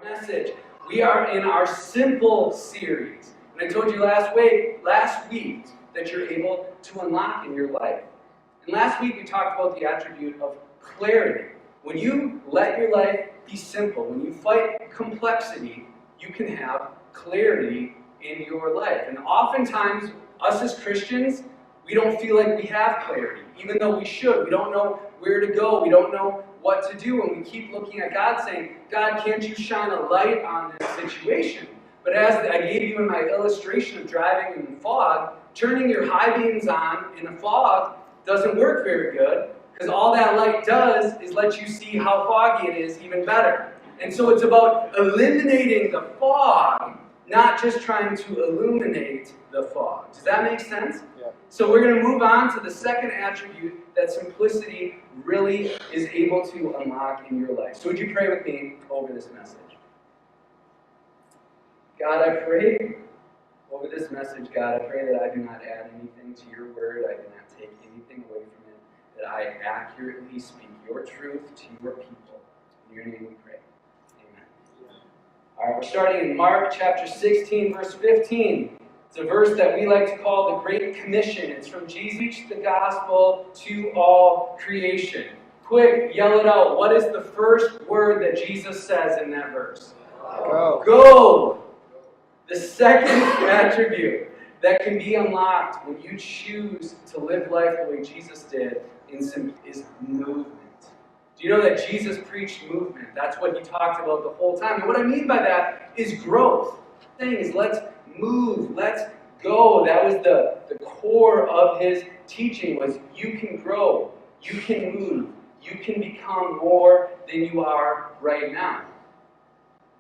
Message. We are in our simple series. And I told you last week that you're able to unlock in your life. And last week we talked about the attribute of clarity. When you let your life be simple, when you fight complexity, you can have clarity in your life. And oftentimes, us as Christians, we don't feel like we have clarity, even though we should. We don't know where to go. We don't know what to do. And we keep looking at God saying, God, can't you shine a light on this situation? But as I gave you in my illustration of driving in the fog, turning your high beams on in a fog doesn't work very good, because all that light does is let you see how foggy it is even better. And so it's about eliminating the fog, not just trying to illuminate the fog. Does that make sense? Yeah. So we're going to move on to the second attribute that simplicity really is able to unlock in your life. So would you pray with me over this message? God, I pray over this message, God, I pray that I do not add anything to your word. I do not take anything away from it. That I accurately speak your truth to your people. In your name we pray. Amen. All right, we're starting in Mark chapter 16, verse 15. It's a verse that we like to call the Great Commission. It's from Jesus, preach the gospel to all creation. Quick, yell it out. What is the first word that Jesus says in that verse? Go. Go. The second attribute that can be unlocked when you choose to live life the way Jesus did is movement. Do you know that Jesus preached movement? That's what he talked about the whole time. And what I mean by that is growth. The thing is, let's move, let's go. That was the core of his teaching was you can grow, you can move, you can become more than you are right now.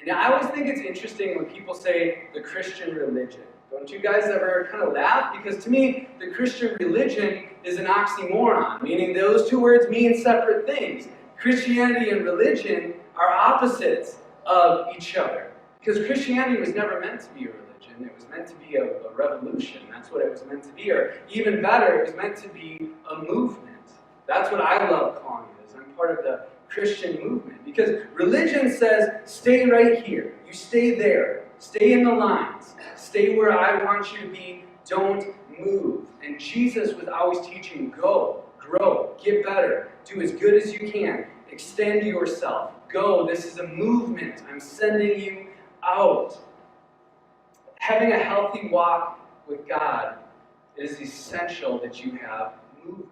And I always think it's interesting when people say the Christian religion. Don't you guys ever kind of laugh? Because to me, the Christian religion is an oxymoron, meaning those two words mean separate things. Christianity and religion are opposites of each other. Because Christianity was never meant to be a religion. It was meant to be a revolution. That's what it was meant to be. Or even better, it was meant to be a movement. That's what I love calling it, is I'm part of the Christian movement. Because religion says, stay right here. You stay there. Stay in the lines. Stay where I want you to be. Don't move. And Jesus was always teaching, go, grow, get better, do as good as you can, extend yourself, go. This is a movement. I'm sending you out. Having a healthy walk with God is essential that you have movement.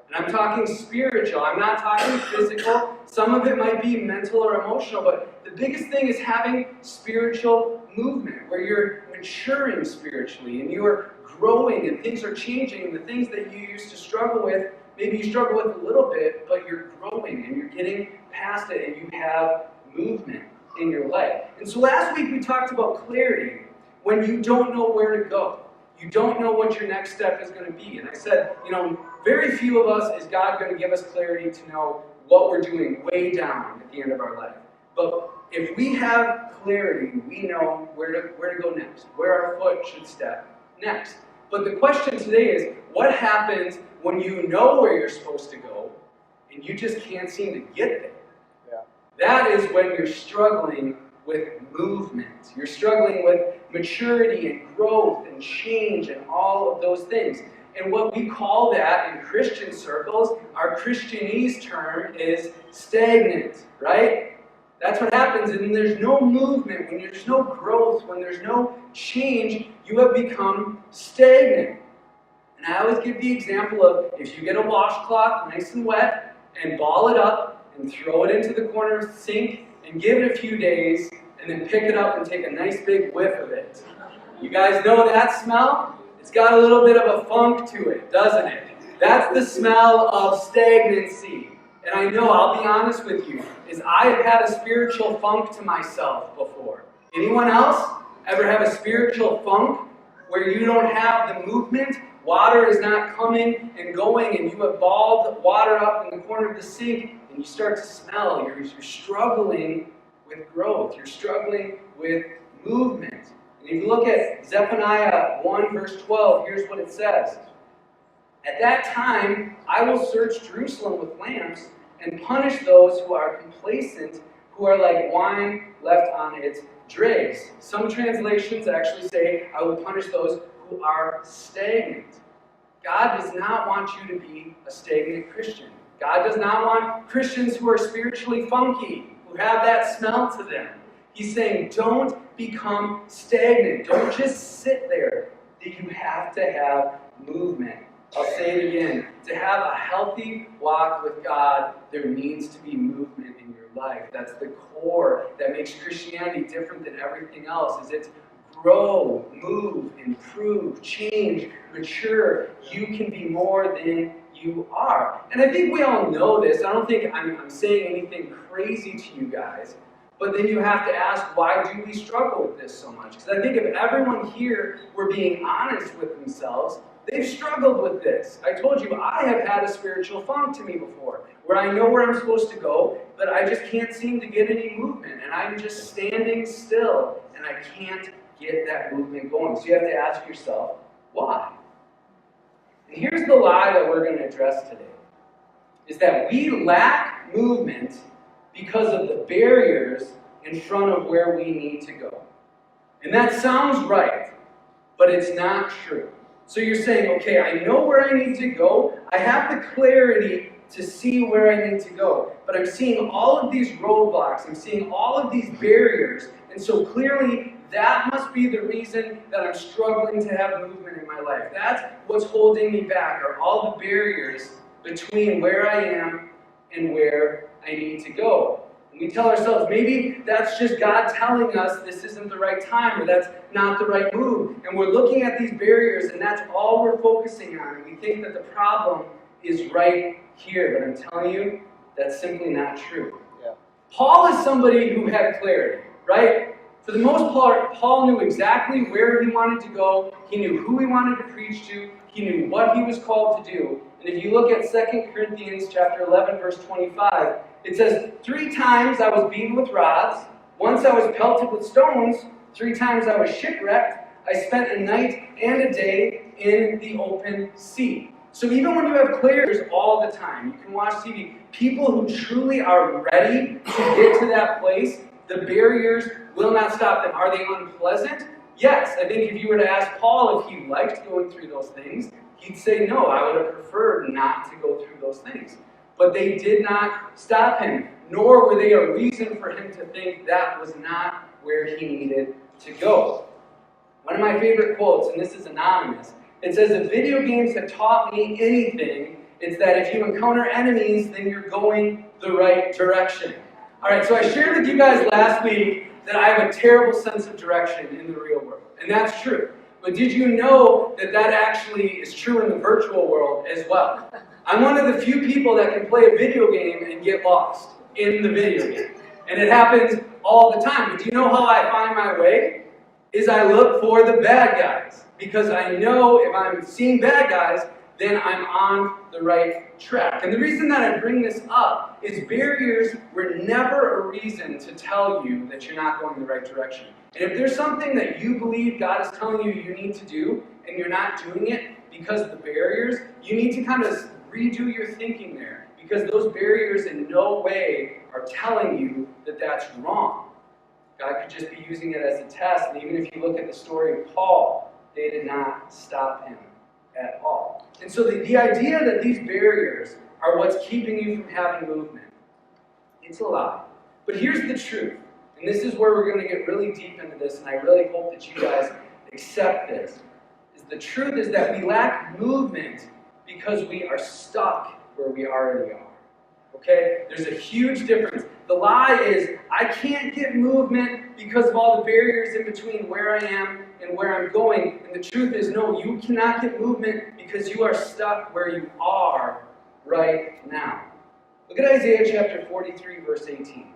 And I'm talking spiritual. I'm not talking physical. Some of it might be mental or emotional, but the biggest thing is having spiritual movement, where you're maturing spiritually and you're growing and things are changing, and the things that you used to struggle with, maybe you struggle with a little bit, but you're growing and you're getting past it and you have movement in your life. And so last week we talked about clarity when you don't know where to go. You don't know what your next step is going to be. And I said, very few of us is God going to give us clarity to know what we're doing way down at the end of our life. But if we have clarity, we know where to go next, where our foot should step next. But the question today is, what happens when you know where you're supposed to go and you just can't seem to get there? Yeah. That is when you're struggling with movement. You're struggling with maturity and growth and change and all of those things. And what we call that in Christian circles, our Christianese term is stagnant, right? That's what happens. And when there's no movement, when there's no growth, when there's no change, you have become stagnant. And I always give the example of if you get a washcloth nice and wet and ball it up and throw it into the corner of the sink and give it a few days and then pick it up and take a nice big whiff of it. You guys know that smell? It's got a little bit of a funk to it, doesn't it? That's the smell of stagnancy. And I know, I'll be honest with you, is I have had a spiritual funk to myself before. Anyone else ever have a spiritual funk where you don't have the movement? Water is not coming and going, and you have balled water up in the corner of the sink, and you start to smell. You're struggling with growth. You're struggling with movement. And if you look at Zephaniah 1 verse 12, here's what it says. At that time, I will search Jerusalem with lamps and punish those who are complacent who are like wine left on its dregs. Some translations actually say, I will punish those who are stagnant. God does not want you to be a stagnant Christian. God does not want Christians who are spiritually funky, who have that smell to them. He's saying, don't become stagnant. Don't just sit there. You have to have movement. I'll say it again. To have a healthy walk with God, there needs to be movement in your life. That's the core that makes Christianity different than everything else. Is it's grow, move, improve, change, mature. You can be more than you are. And I think we all know this. I don't think I'm saying anything crazy to you guys. But then you have to ask, why do we struggle with this so much? Because I think if everyone here were being honest with themselves, they've struggled with this. I told you, I have had a spiritual funk to me before, where I know where I'm supposed to go, but I just can't seem to get any movement. And I'm just standing still, and I can't get that movement going. So you have to ask yourself, why? And here's the lie that we're going to address today, is that we lack movement because of the barriers in front of where we need to go. And that sounds right, but it's not true. So you're saying, okay, I know where I need to go. I have the clarity to see where I need to go. But I'm seeing all of these roadblocks. I'm seeing all of these barriers. And so clearly, that must be the reason that I'm struggling to have movement in my life. That's what's holding me back, are all the barriers between where I am and where I need to go. And we tell ourselves, maybe that's just God telling us this isn't the right time, or that's not the right move. And we're looking at these barriers, and that's all we're focusing on. And we think that the problem is right here. But I'm telling you, that's simply not true. Yeah. Paul is somebody who had clarity, right? For the most part, Paul knew exactly where he wanted to go. He knew who he wanted to preach to. He knew what he was called to do. And if you look at 2 Corinthians chapter 11, verse 25, it says, 3 times I was beaten with rods. Once I was pelted with stones. 3 times I was shipwrecked. I spent a night and a day in the open sea. So even when you have clears all the time, you can watch TV, people who truly are ready to get to that place, the barriers will not stop them. Are they unpleasant? Yes. I think if you were to ask Paul if he liked going through those things, he'd say, no, I would have preferred not to go through those things. But they did not stop him, nor were they a reason for him to think that was not where he needed to go. One of my favorite quotes, and this is anonymous, it says, if video games have taught me anything, it's that if you encounter enemies, then you're going the right direction. All right, so I shared with you guys last week that I have a terrible sense of direction in the real world, and that's true. But did you know that that actually is true in the virtual world as well? I'm one of the few people that can play a video game and get lost in the video game. And it happens all the time. But do you know how I find my way? Is I look for the bad guys. Because I know if I'm seeing bad guys, then I'm on the right track. And the reason that I bring this up is barriers were never a reason to tell you that you're not going the right direction. And if there's something that you believe God is telling you you need to do, and you're not doing it because of the barriers, you need to kind of redo your thinking there. Because those barriers in no way are telling you that that's wrong. God could just be using it as a test. And even if you look at the story of Paul, they did not stop him at all. And so the idea that these barriers are what's keeping you from having movement, it's a lie. But here's the truth. And this is where we're going to get really deep into this, and I really hope that you guys accept this. The truth is that we lack movement because we are stuck where we already are. Okay? There's a huge difference. The lie is, I can't get movement because of all the barriers in between where I am and where I'm going. And the truth is, no, you cannot get movement because you are stuck where you are right now. Look at Isaiah chapter 43, verse 18.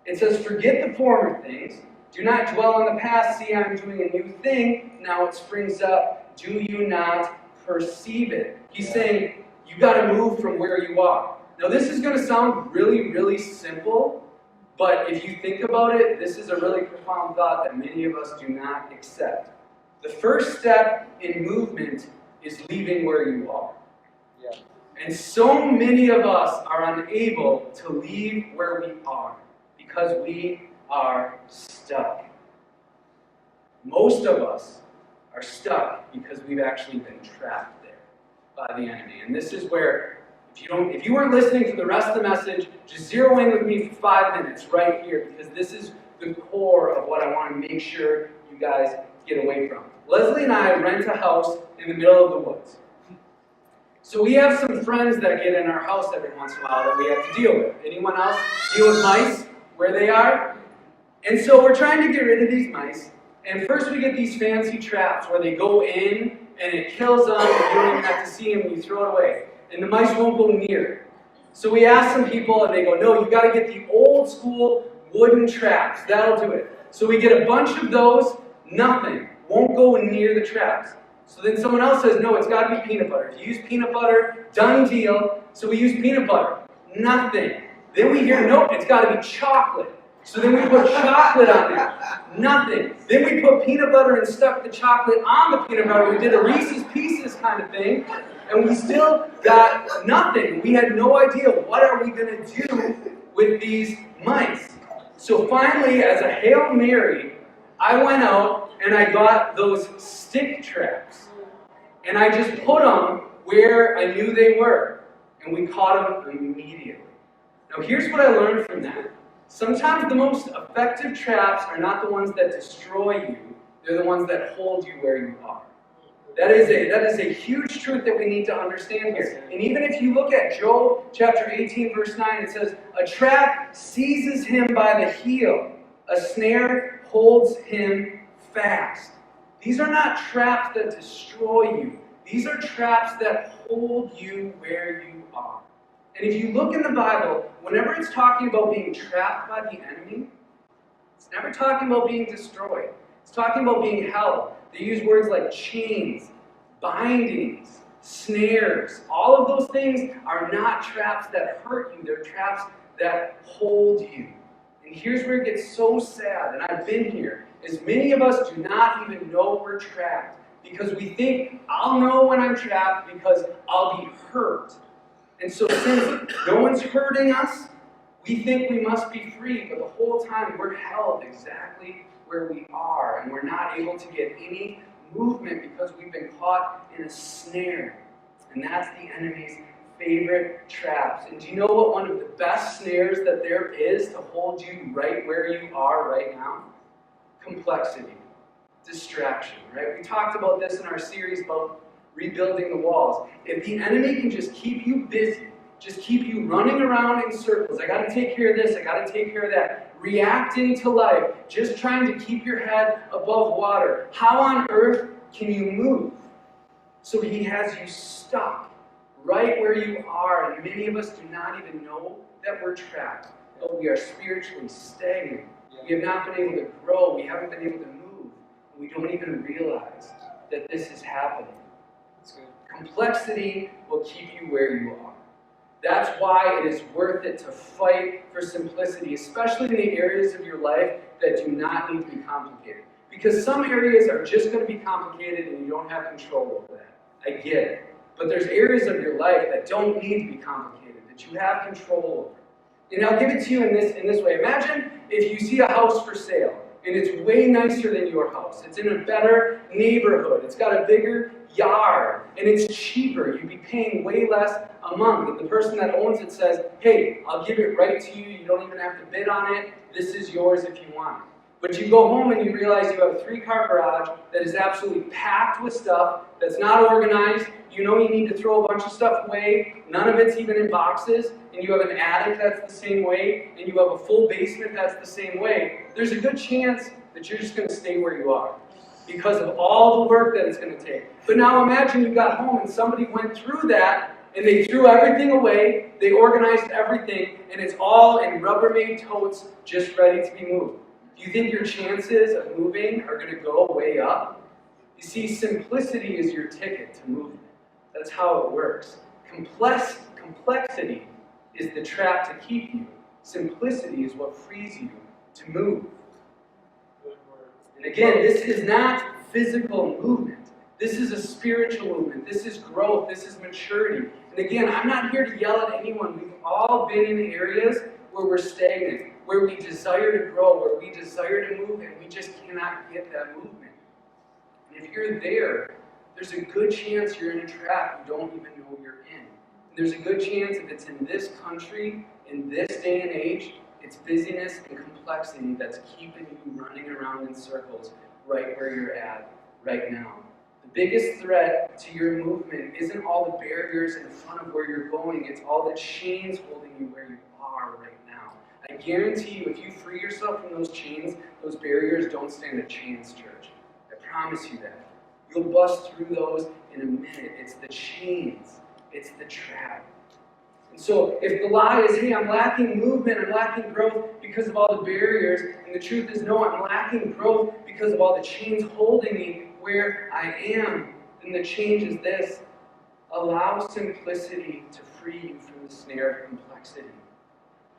It says, forget the former things. Do not dwell on the past. See, I'm doing a new thing. Now it springs up. Do you not perceive it? He's saying, you got to move from where you are. Now this is going to sound really, really simple, but if you think about it, this is a really profound thought that many of us do not accept. The first step in movement is leaving where you are. Yeah. And so many of us are unable to leave where we are because we are stuck. Most of us are stuck because we've actually been trapped there by the enemy. And this is where, if you weren't listening to the rest of the message, just zero in with me for 5 minutes right here, because this is the core of what I want to make sure you guys get away from. Leslie and I rent a house in the middle of the woods. So we have some friends that get in our house every once in a while that we have to deal with. Anyone else deal with mice where they are? And so we're trying to get rid of these mice. And first we get these fancy traps where they go in and it kills them and you don't even have to see them and you throw it away. And the mice won't go near it. So we ask some people and they go, no, you got to get the old school wooden traps. That'll do it. So we get a bunch of those, nothing. Won't go near the traps. So then someone else says, no, it's got to be peanut butter. If you use peanut butter, done deal. So we use peanut butter. Nothing. Then we hear, nope, it's got to be chocolate. So then we put chocolate on there. Nothing. Then we put peanut butter and stuck the chocolate on the peanut butter. We did a Reese's Pieces kind of thing. And we still got nothing. We had no idea what are we going to do with these mice. So finally, as a Hail Mary, I went out and I got those stick traps. And I just put them where I knew they were. And we caught them immediately. Now here's what I learned from that. Sometimes the most effective traps are not the ones that destroy you. They're the ones that hold you where you are. That is a huge truth that we need to understand here. And even if you look at Job chapter 18, verse 9, it says, a trap seizes him by the heel. A snare holds him fast. These are not traps that destroy you. These are traps that hold you where you are. And if you look in the Bible, whenever it's talking about being trapped by the enemy, it's never talking about being destroyed. It's talking about being held. They use words like chains, bindings, snares. All of those things are not traps that hurt you. They're traps that hold you. And here's where it gets so sad, and I've been here, is many of us do not even know we're trapped because we think, I'll know when I'm trapped because I'll be hurt. And so since no one's hurting us, we think we must be free, but the whole time we're held exactly where we are, and we're not able to get any movement because we've been caught in a snare. And that's the enemy's favorite traps. And do you know what one of the best snares that there is to hold you right where you are right now? Complexity. Distraction, right? We talked about this in our series about rebuilding the walls. If the enemy can just keep you busy, just keep you running around in circles, I got to take care of this, I got to take care of that, reacting to life, just trying to keep your head above water, how on earth can you move? So he has you stuck right where you are, and many of us do not even know that we're trapped, but we are spiritually stagnant. We have not been able to grow, we haven't been able to move, and we don't even realize that this is happening. Complexity will keep you where you are. That's why it is worth it to fight for simplicity, especially in the areas of your life that do not need to be complicated. Because some areas are just going to be complicated and you don't have control over that. I get it. But there's areas of your life that don't need to be complicated, that you have control over. And I'll give it to you in this way. Imagine if you see a house for sale, and it's way nicer than your house. It's in a better neighborhood. It's got a bigger yard, and it's cheaper. You'd be paying way less a month. And the person that owns it says, hey, I'll give it right to you. You don't even have to bid on it. This is yours if you want it. But you go home and you realize you have a 3-car garage that is absolutely packed with stuff that's not organized. You know you need to throw a bunch of stuff away. None of it's even in boxes. And you have an attic that's the same way. And you have a full basement that's the same way. There's a good chance that you're just going to stay where you are because of all the work that it's going to take. But now imagine you got home and somebody went through that and they threw everything away. They organized everything. And it's all in Rubbermaid totes just ready to be moved. Do you think your chances of moving are going to go way up? You see, simplicity is your ticket to movement. That's how it works. Complexity is the trap to keep you. Simplicity is what frees you to move. And again, this is not physical movement. This is a spiritual movement. This is growth. This is maturity. And again, I'm not here to yell at anyone. We've all been in areas where we're stagnant, where we desire to grow, where we desire to move, and we just cannot get that movement. And if you're there, there's a good chance you're in a trap you don't even know you're in. And there's a good chance if it's in this country, in this day and age, it's busyness and complexity that's keeping you running around in circles right where you're at right now. The biggest threat to your movement isn't all the barriers in front of where you're going, it's all the chains holding you where you are right now. I guarantee you, if you free yourself from those chains, those barriers don't stand a chance, church. I promise you that. You'll bust through those in a minute. It's the chains. It's the trap. And so if the lie is, hey, I'm lacking movement, I'm lacking growth because of all the barriers, and the truth is, no, I'm lacking growth because of all the chains holding me where I am, then the change is this. Allow simplicity to free you from the snare of complexity.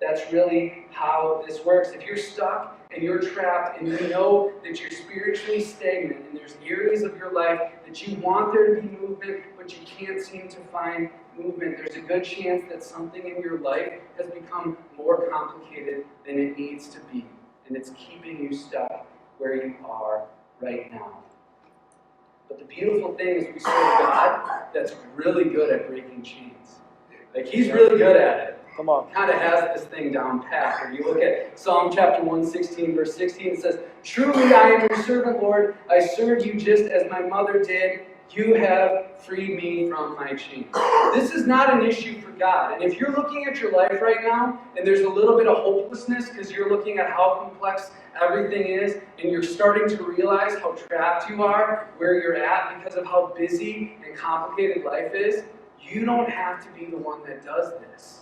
That's really how this works. If you're stuck and you're trapped and you know that you're spiritually stagnant and there's areas of your life that you want there to be movement, but you can't seem to find movement, there's a good chance that something in your life has become more complicated than it needs to be. And it's keeping you stuck where you are right now. But the beautiful thing is we serve a God that's really good at breaking chains. Like, he's really good at it. Come on. Kind of has this thing down pat. When you look at Psalm chapter 116, verse 16, it says, "Truly I am your servant, Lord. I served you just as my mother did. You have freed me from my chains." This is not an issue for God. And if you're looking at your life right now, and there's a little bit of hopelessness because you're looking at how complex everything is, and you're starting to realize how trapped you are where you're at because of how busy and complicated life is, you don't have to be the one that does this.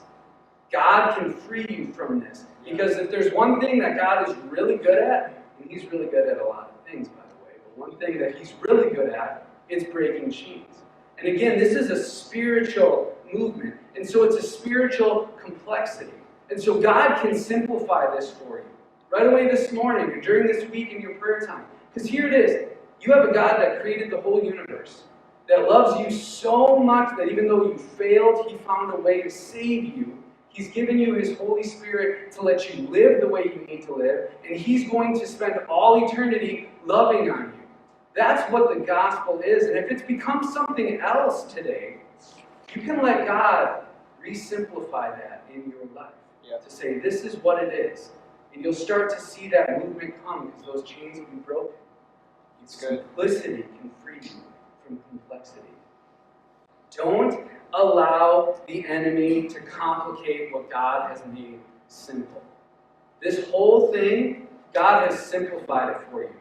God can free you from this. Because if there's one thing that God is really good at, and he's really good at a lot of things, by the way, but one thing that he's really good at is breaking chains. And again, this is a spiritual movement. And so it's a spiritual complexity. And so God can simplify this for you. Right away this morning, or during this week in your prayer time. Because here it is. You have a God that created the whole universe. That loves you so much that even though you failed, he found a way to save you. He's given you his Holy Spirit to let you live the way you need to live, and he's going to spend all eternity loving on you. That's what the gospel is, and if it's become something else today, you can let God re-simplify that in your life. To say, this is what it is. And you'll start to see that movement come because those chains will be broken. Simplicity can free you from complexity. Don't allow the enemy to complicate what God has made simple. This whole thing, God has simplified it for you.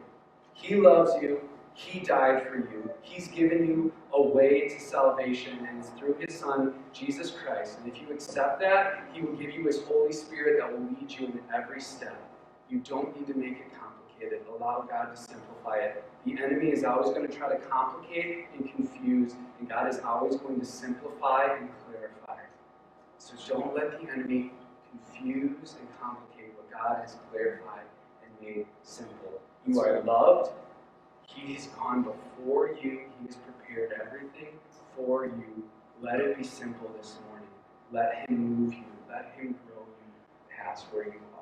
He loves you. He died for you. He's given you a way to salvation, and it's through his Son, Jesus Christ. And if you accept that, he will give you his Holy Spirit that will lead you in every step. You don't need to make it complicated. Allow God to simplify it. The enemy is always going to try to complicate and confuse, and God is always going to simplify and clarify. So don't let the enemy confuse and complicate what God has clarified and made simple. You are loved. He has gone before you. He has prepared everything for you. Let it be simple this morning. Let him move you. Let him grow you past where you are.